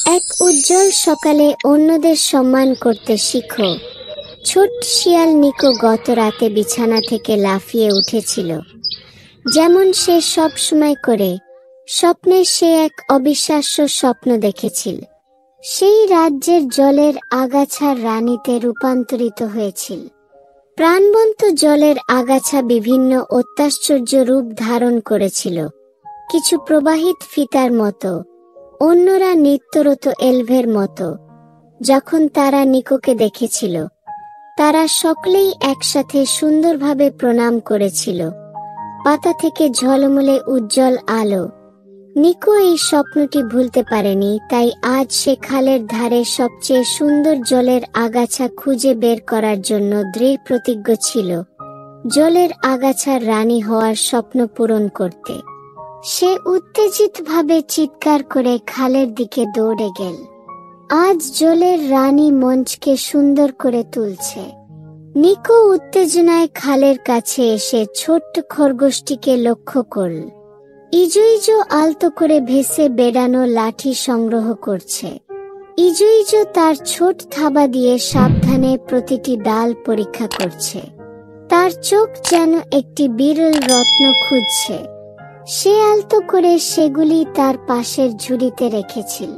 এক উজ্জ্বল সকালে অন্যদের সম্মান করতে শিখো। ছোট শিয়াল নিকো গত রাতে বিছানা থেকে লাফিয়ে উঠেছিল, যেমন সে সব সময় করে। স্বপ্নে সে এক অবিশ্বাস্য স্বপ্ন দেখেছিল। সেই রাজ্যের জলের আগাছার রানীতে রূপান্তরিত হয়েছিল। প্রাণবন্ত জলের আগাছা বিভিন্ন অত্যাশ্চর্য রূপ ধারণ করেছিল, কিছু প্রবাহিত ফিতার মতো, অন্যরা নিত্যরত এলভের মতো। যখন তারা নিকোকে দেখেছিল, তারা সকলেই একসাথে সুন্দরভাবে প্রণাম করেছিল। পাতা থেকে ঝলমলে উজ্জ্বল আলো। নিকো এই স্বপ্নটি ভুলতে পারেনি, তাই আজ সে খালের ধারে সবচেয়ে সুন্দর জলের আগাছা খুঁজে বের করার জন্য দৃঢ় প্রতিজ্ঞ ছিল, জলের আগাছার রানী হওয়ার স্বপ্ন পূরণ করতে। সে উত্তেজিতভাবে চিৎকার করে খালের দিকে দৌড়ে গেল। আজ জলের রানী মঞ্চকে সুন্দর করে তুলছে। নিকো উত্তেজনায় খালের কাছে এসে ছোট্ট খরগোশটিকে লক্ষ্য করল। ইজো ইজো আলতো করে ভেসে বেড়ানো লাঠি সংগ্রহ করছে। ইজো ইজো তার ছোট থাবা দিয়ে সাবধানে প্রতিটি ডাল পরীক্ষা করছে। তার চোখ যেন একটি বিরল রত্ন খুঁজছে। সে আলতো করে সেগুলি তার পাশের ঝুড়িতে রেখেছিল,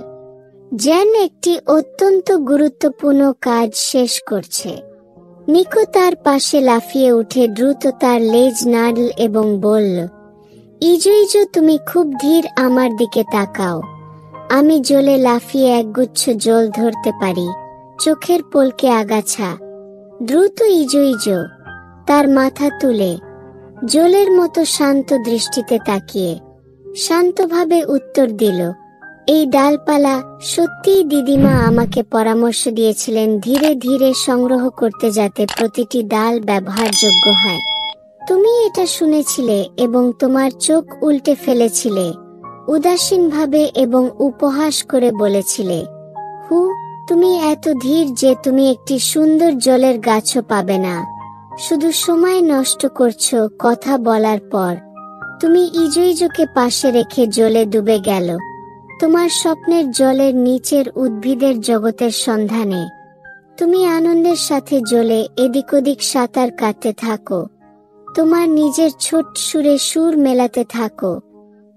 যেন একটি অত্যন্ত গুরুত্বপূর্ণ কাজ শেষ করছে। নিকো তার পাশে লাফিয়ে উঠে দ্রুত তার লেজ নাড়ল এবং বলল, ইজো ইজো, তুমি খুব ধীর, আমার দিকে তাকাও। আমি জলে লাফিয়ে একগুচ্ছ জল ধরতে পারি, চোখের পলকে আগাছা। দ্রুত ইজো ইজো তার মাথা তুলে জলের মতো শান্ত দৃষ্টিতে তাকিয়ে শান্তভাবে উত্তর দিল, এই ডালপালা। সত্যিই দিদিমা আমাকে পরামর্শ দিয়েছিলেন ধীরে ধীরে সংগ্রহ করতে, যাতে প্রতিটি ডাল ব্যবহারযোগ্য হয়। তুমি এটা শুনেছিলে এবং তোমার চোখ উল্টে ফেলেছিলে, উদাসীনভাবে এবং উপহাস করে বলেছিলে, তুমি এত ধীর যে তুমি একটি সুন্দর জলের গাছও পাবে না, শুধু সময় নষ্ট করছো। কথা বলার পর তুমি ইজো ইজোকে পাশে রেখে জলে ডুবে গেল, তোমার স্বপ্নের জলের নিচের উদ্ভিদের জগতের সন্ধানে। তুমি আনন্দের সাথে জলে এদিক ওদিক সাঁতার কাটতে থাকো, তোমার নিজের ছোট সুরে সুর মেলাতে থাকো।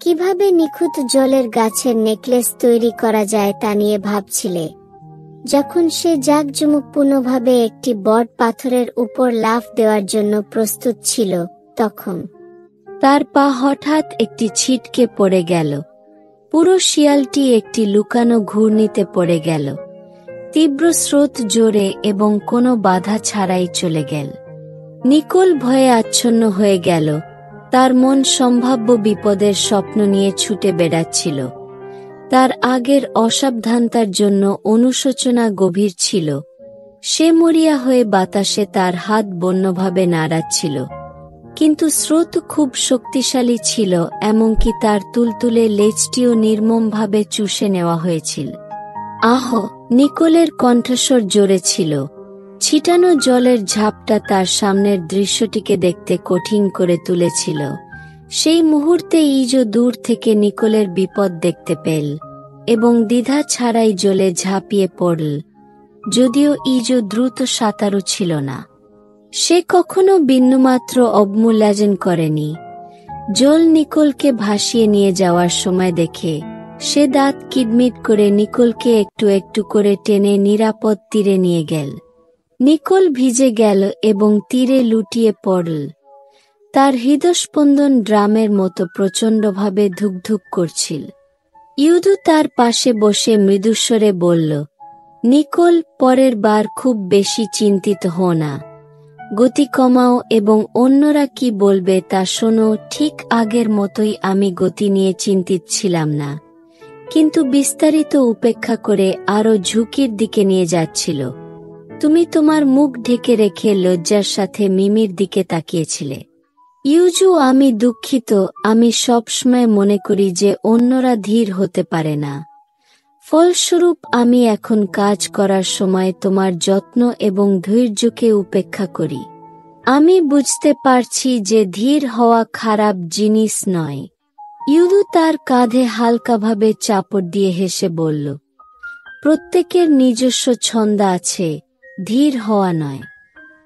কিভাবে নিখুঁত জলের গাছের নেকলেস তৈরি করা যায় তা নিয়ে ভাবছিলে। যখন সে জাঁকজমকপূর্ণভাবে একটি বট পাথরের উপর লাফ দেওয়ার জন্য প্রস্তুত ছিল, তখন তার পা হঠাৎ একটি ছিটকে পড়ে গেল। পুরো শিয়ালটি একটি লুকানো ঘূর্ণিতে পড়ে গেল। তীব্র স্রোত জোরে এবং কোনো বাধা ছাড়াই চলে গেল। নিকোল ভয়ে আচ্ছন্ন হয়ে গেল। তার মন সম্ভাব্য বিপদের স্বপ্ন নিয়ে ছুটে বেড়াচ্ছিল। তার আগের অসাবধানতার জন্য অনুশোচনা গভীর ছিল। সে মরিয়া হয়ে বাতাসে তার হাত বন্যভাবে নাড়াচ্ছিল, কিন্তু স্রোত খুব শক্তিশালী ছিল, এমনকি তার তুলতুলে লেজটিও নির্মমভাবে চুষে নেওয়া হয়েছিল। আহ! নিকোলের কণ্ঠস্বর জোরে ছিল। ছিটানো জলের ঝাপটা তার সামনের দৃশ্যটিকে দেখতে কঠিন করে তুলেছিল। সেই মুহূর্তে ইজো দূর থেকে নিকোলের বিপদ দেখতে পেল এবং দ্বিধা ছাড়াই জলে ঝাঁপিয়ে পড়ল। যদিও ইজো দ্রুত সাঁতারু ছিল না, সে কখনো বিন্দুমাত্র অবমূল্যায়ন করেনি। জল নিকোলকে ভাসিয়ে নিয়ে যাওয়ার সময় দেখে সে দাঁত কিডমিট করে নিকোলকে একটু একটু করে টেনে নিরাপদ তীরে নিয়ে গেল। নিকোল ভিজে গেল এবং তীরে লুটিয়ে পড়ল। তার হৃদস্পন্দন ড্রামের মতো প্রচণ্ডভাবে ধুকধুক করছিল। ইউদু তার পাশে বসে মৃদুস্বরে বলল, নিকোল, পরের বার খুব বেশি চিন্তিত হও না, গতি কমাও এবং অন্যরা কি বলবে তা শোনো। ঠিক আগের মতোই আমি গতি নিয়ে চিন্তিত ছিলাম না, কিন্তু বিস্তারিত উপেক্ষা করে আরো ঝুঁকির দিকে নিয়ে যাচ্ছিল। তুমি তোমার মুখ ঢেকে রেখে লজ্জার সাথে মিমির দিকে তাকিয়েছিলে। ইউজু, আমি দুঃখিত। আমি সবসময় মনে করি যে অন্যরা ধীর হতে পারে না। ফলস্বরূপ আমি এখন কাজ করার সময় তোমার যত্ন এবং ধৈর্যকে উপেক্ষা করি। আমি বুঝতে পারছি যে ধীর হওয়া খারাপ জিনিস নয়। ইউদু তার কাঁধে হালকাভাবে চাপড় দিয়ে হেসে বলল, প্রত্যেকের নিজস্ব ছন্দ আছে, ধীর হওয়া নয়।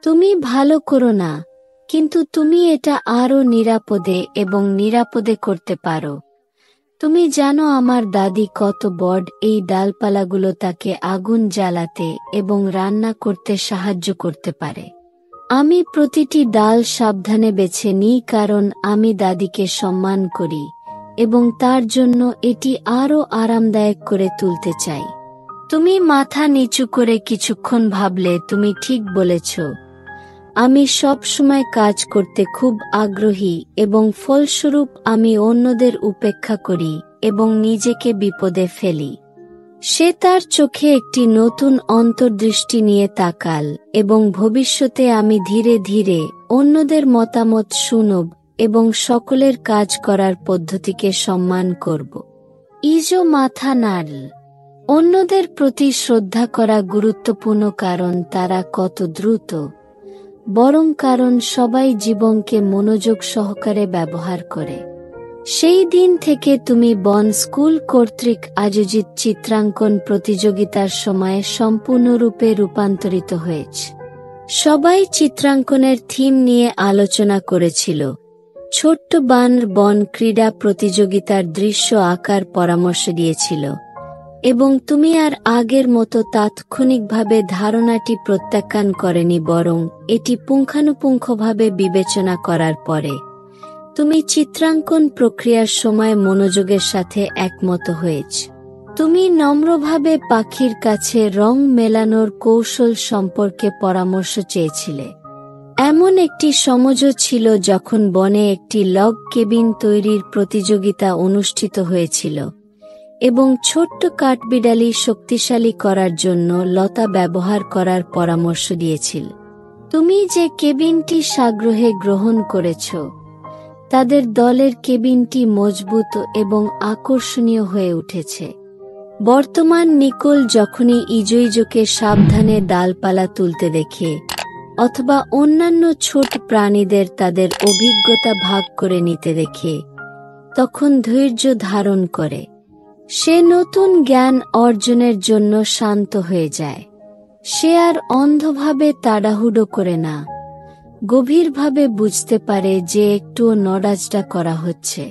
তুমি ভালো করো না, কিন্তু তুমি এটা আরও নিরাপদে করতে পারো। তুমি জানো আমার দাদি কত বড় এই ডালপালাগুলো তাকে আগুন জ্বালাতে এবং রান্না করতে সাহায্য করতে পারে। আমি প্রতিটি ডাল সাবধানে বেছে নিই কারণ আমি দাদিকে সম্মান করি এবং তার জন্য এটি আরও আরামদায়ক করে তুলতে চাই। তুমি মাথা নিচু করে কিছুক্ষণ ভাবলে তুমি ঠিক বলেছ। আমি সব সময় কাজ করতে খুব আগ্রহী এবং ফলস্বরূপ আমি অন্যদের উপেক্ষা করি এবং নিজেকে বিপদে ফেলি। সে তার চোখে একটি নতুন অন্তর্দৃষ্টি নিয়ে তাকাল এবং ভবিষ্যতে আমি ধীরে ধীরে অন্যদের মতামত শুনব এবং সকলের কাজ করার পদ্ধতিকে সম্মান করব। ইজো মাথা নাড়ল। অন্যদের প্রতি শ্রদ্ধা করা গুরুত্বপূর্ণ কারণ তারা কত দ্রুত, বরং কারণ সবাই জীবনকে মনোযোগ সহকারে ব্যবহার করে। সেই দিন থেকে তুমি বন স্কুল কর্তৃক আয়োজিত চিত্রাঙ্কন প্রতিযোগিতার সময় সম্পূর্ণরূপে রূপান্তরিত হয়েছে। সবাই চিত্রাঙ্কনের থিম নিয়ে আলোচনা করেছিল। ছোট্ট বানর বন ক্রীড়া প্রতিযোগিতার দৃশ্য আঁকার পরামর্শ দিয়েছিল এবং তুমি আর আগের মতো তাৎক্ষণিকভাবে ধারণাটি প্রত্যাখ্যান করেনি, বরং এটি পুঙ্খানুপুঙ্খভাবে বিবেচনা করার পরে তুমি চিত্রাঙ্কন প্রক্রিয়ার সময় মনোযোগের সাথে একমত হয়েছ। তুমি নম্রভাবে পাখির কাছে রং মেলানোর কৌশল সম্পর্কে পরামর্শ চেয়েছিলে। এমন একটি সমঝো ছিল যখন বনে একটি লগ কেবিন তৈরির প্রতিযোগিতা অনুষ্ঠিত হয়েছিল এবং ছোট্ট কাঠবিড়ালি শক্তিশালী করার জন্য লতা ব্যবহার করার পরামর্শ দিয়েছিল। তুমি যে কেবিনটি সাগ্রহে গ্রহণ করেছ, তাদের দলের কেবিনটি মজবুত এবং আকর্ষণীয় হয়ে উঠেছে। বর্তমান নিকোল যখনই ইজোইজোকে সাবধানে ডালপালা তুলতে দেখে অথবা অন্যান্য ছোট প্রাণীদের তাদের অভিজ্ঞতা ভাগ করে নিতে দেখে, তখন ধৈর্য ধারণ করে। সে নতুন জ্ঞান অর্জনের জন্য শান্ত হয়ে যায়। সে আর অন্ধভাবে তাড়াহুড়ো করে না, গভীরভাবে বুঝতে পারে যে একটুও নড়াচড়া করা হচ্ছে।